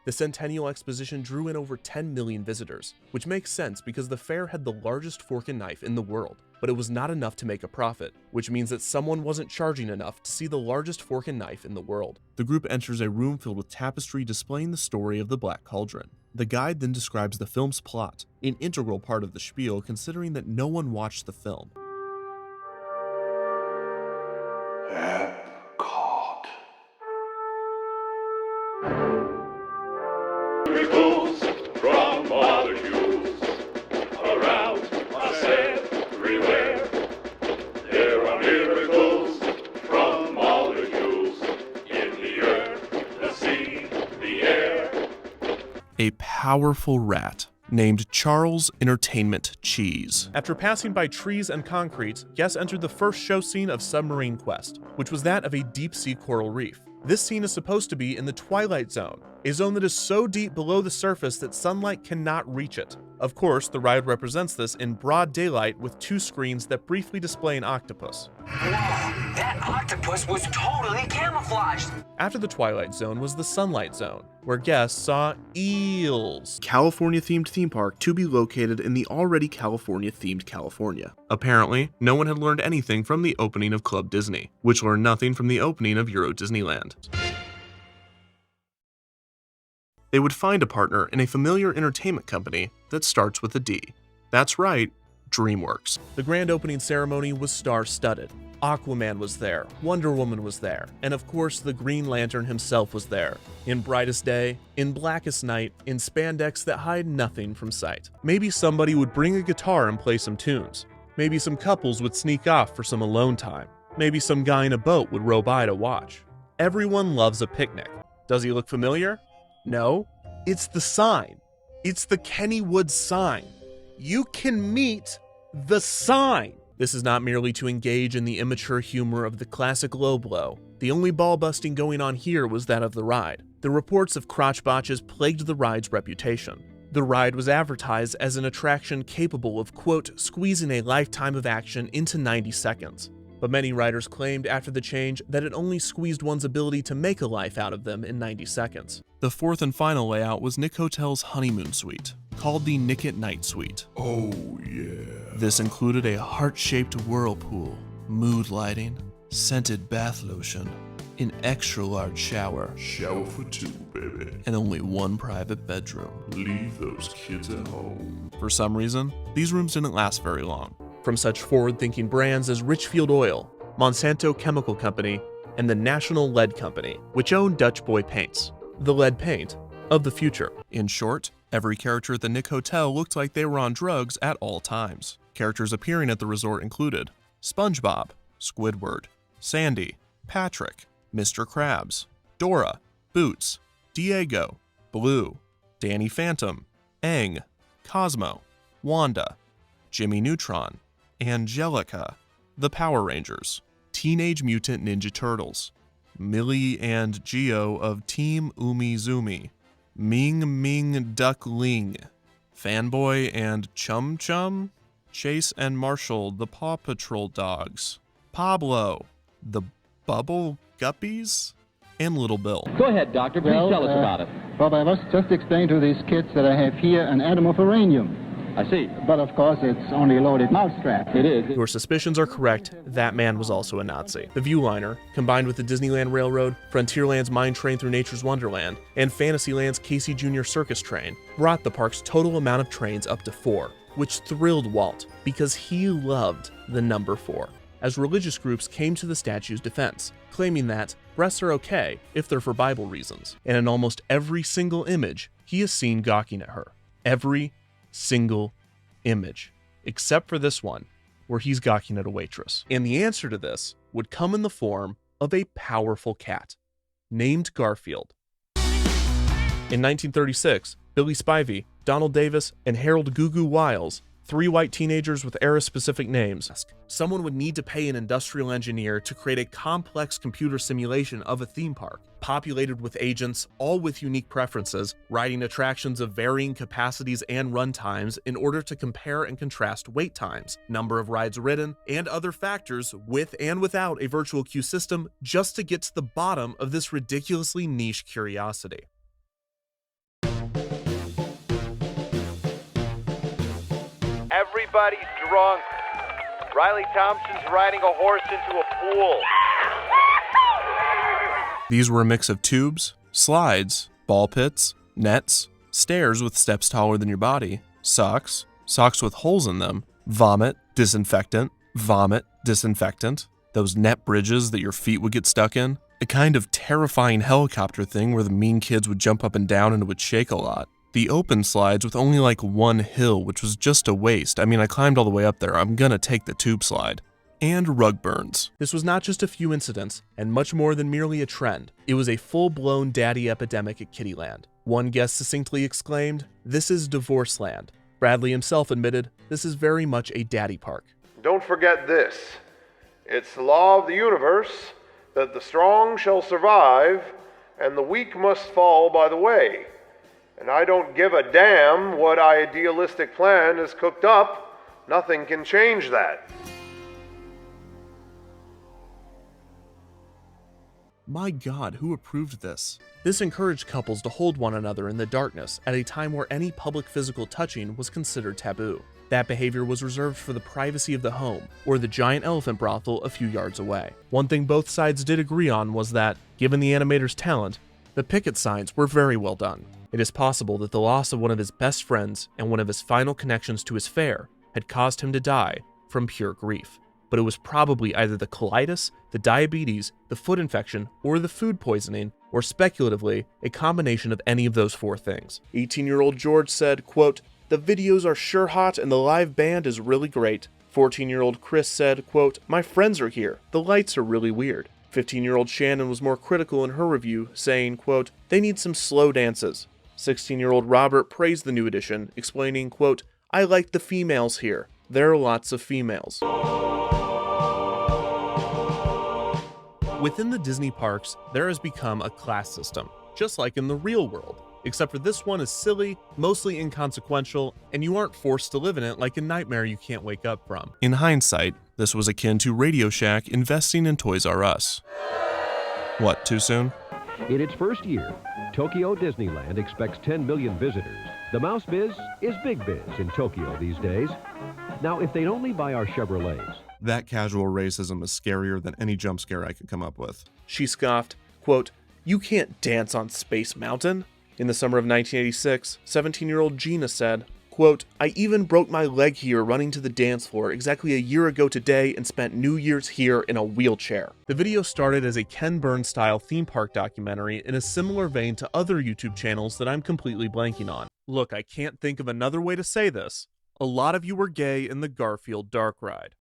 The Centennial Exposition drew in over 10 million visitors, which makes sense because the fair had the largest fork and knife in the world, but it was not enough to make a profit, which means that someone wasn't charging enough to see the largest fork and knife in the world. The group enters a room filled with tapestry displaying the story of the Black Cauldron. The guide then describes the film's plot, an integral part of the spiel considering that no one watched the film. Epcot. Miracles from molecules around us everywhere. There are miracles from molecules in the earth, the sea, the air. A powerful rat named Charles Entertainment Cheese. After passing by trees and concrete, guests entered the first show scene of Submarine Quest, which was that of a deep-sea coral reef. This scene is supposed to be in the Twilight Zone, a zone that is so deep below the surface that sunlight cannot reach it. Of course, the ride represents this in broad daylight with two screens that briefly display an octopus. Whoa, that octopus was totally camouflaged! After the Twilight Zone was the Sunlight Zone, where guests saw eels. California-themed theme park to be located in the already California-themed California. Apparently, no one had learned anything from the opening of Club Disney, which learned nothing from the opening of Euro Disneyland. They would find a partner in a familiar entertainment company that starts with a D. That's right, Dreamworks. The grand opening ceremony was star-studded. Aquaman was there, Wonder Woman was there, and of course the Green Lantern himself was there. In brightest day, in blackest night, in spandex that hide nothing from sight. Maybe somebody would bring a guitar and play some tunes. Maybe some couples would sneak off for some alone time. Maybe some guy in a boat would row by to watch. Everyone loves a picnic. Does he look familiar? No, it's the sign. It's the Kennywood sign. You can meet the sign. This is not merely to engage in the immature humor of the classic low blow. The only ball busting going on here was that of the ride. The reports of crotch botches plagued the ride's reputation. The ride was advertised as an attraction capable of, quote, squeezing a lifetime of action into 90 seconds. But many riders claimed after the change that it only squeezed one's ability to make a life out of them in 90 seconds. The fourth and final layout was Nick Hotel's honeymoon suite, called the Nick at Night Suite. Oh yeah. This included a heart-shaped whirlpool, mood lighting, scented bath lotion, an extra-large shower, Shower for two, baby. and only one private bedroom. Leave those kids at home. For some reason, these rooms didn't last very long. From such forward-thinking brands as Richfield Oil, Monsanto Chemical Company, and the National Lead Company, which owned Dutch Boy Paints, the lead paint of the future. In short, every character at the Nick Hotel looked like they were on drugs at all times. Characters appearing at the resort included SpongeBob, Squidward, Sandy, Patrick, Mr. Krabs, Dora, Boots, Diego, Blue, Danny Phantom, Aang, Cosmo, Wanda, Jimmy Neutron, Angelica, the Power Rangers, Teenage Mutant Ninja Turtles, Millie and Geo of Team Umizoomi, Ming Ming Duck Ling, Fanboy and Chum Chum, Chase and Marshall, the Paw Patrol dogs, Pablo, the Bubble Guppies, and Little Bill. Go ahead, Doctor. Please tell us about it. Bob, I must just explain to these kids that I have here an atom of uranium. I see. But of course, it's only a loaded mousetrap. It is. Your suspicions are correct, that man was also a Nazi. The Viewliner, combined with the Disneyland Railroad, Frontierland's Mine Train through Nature's Wonderland, and Fantasyland's Casey Jr. Circus Train, brought the park's total amount of trains up to 4, which thrilled Walt because he loved the number 4. As religious groups came to the statue's defense, claiming that breasts are okay if they're for Bible reasons, and in almost every single image, he is seen gawking at her. Every single image, except for this one, where he's gawking at a waitress. And the answer to this would come in the form of a powerful cat named Garfield. In 1936, Billy Spivey, Donald Davis, and Harold Goo Goo Wiles, 3 white teenagers with era-specific names. Someone would need to pay an industrial engineer to create a complex computer simulation of a theme park, populated with agents, all with unique preferences, riding attractions of varying capacities and run times in order to compare and contrast wait times, number of rides ridden, and other factors with and without a virtual queue system, just to get to the bottom of this ridiculously niche curiosity. Everybody's drunk. Riley Thompson's riding a horse into a pool. These were a mix of tubes, slides, ball pits, nets, stairs with steps taller than your body, socks with holes in them, vomit, disinfectant, those net bridges that your feet would get stuck in, a kind of terrifying helicopter thing where the mean kids would jump up and down and it would shake a lot. The open slides with only like one hill, which was just a waste. I mean, I climbed all the way up there. I'm gonna take the tube slide. And rug burns. This was not just a few incidents, and much more than merely a trend. It was a full-blown daddy epidemic at Kittyland. One guest succinctly exclaimed, "This is divorce land." Bradley himself admitted, this is very much a daddy park. Don't forget this. It's the law of the universe that the strong shall survive and the weak must fall by the way. And I don't give a damn what idealistic plan is cooked up. Nothing can change that. My God, who approved this? This encouraged couples to hold one another in the darkness at a time where any public physical touching was considered taboo. That behavior was reserved for the privacy of the home, or the giant elephant brothel a few yards away. One thing both sides did agree on was that, given the animator's talent, the picket signs were very well done. It is possible that the loss of one of his best friends and one of his final connections to his fair had caused him to die from pure grief. But it was probably either the colitis, the diabetes, the foot infection, or the food poisoning, or speculatively, a combination of any of those four things. 18-year-old George said, quote, "The videos are sure hot and the live band is really great." 14-year-old Chris said, quote, "My friends are here. The lights are really weird." 15-year-old Shannon was more critical in her review, saying, quote, "They need some slow dances." 16-year-old Robert praised the new edition, explaining, quote, "I like the females here. There are lots of females." Within the Disney parks, there has become a class system, just like in the real world, except for this one is silly, mostly inconsequential, and you aren't forced to live in it like a nightmare you can't wake up from. In hindsight, this was akin to Radio Shack investing in Toys R Us. What, too soon? In its first year, Tokyo Disneyland expects 10 million visitors. The mouse biz is big biz in Tokyo these days. Now, if they'd only buy our Chevrolets. That casual racism is scarier than any jump scare I could come up with. She scoffed, quote, "You can't dance on Space Mountain." In the summer of 1986, 17-year-old Gina said, quote, "I even broke my leg here running to the dance floor exactly a year ago today and spent New Year's here in a wheelchair." The video started as a Ken Burns-style theme park documentary in a similar vein to other YouTube channels that I'm completely blanking on. Look, I can't think of another way to say this. A lot of you were gay in the Garfield Dark Ride.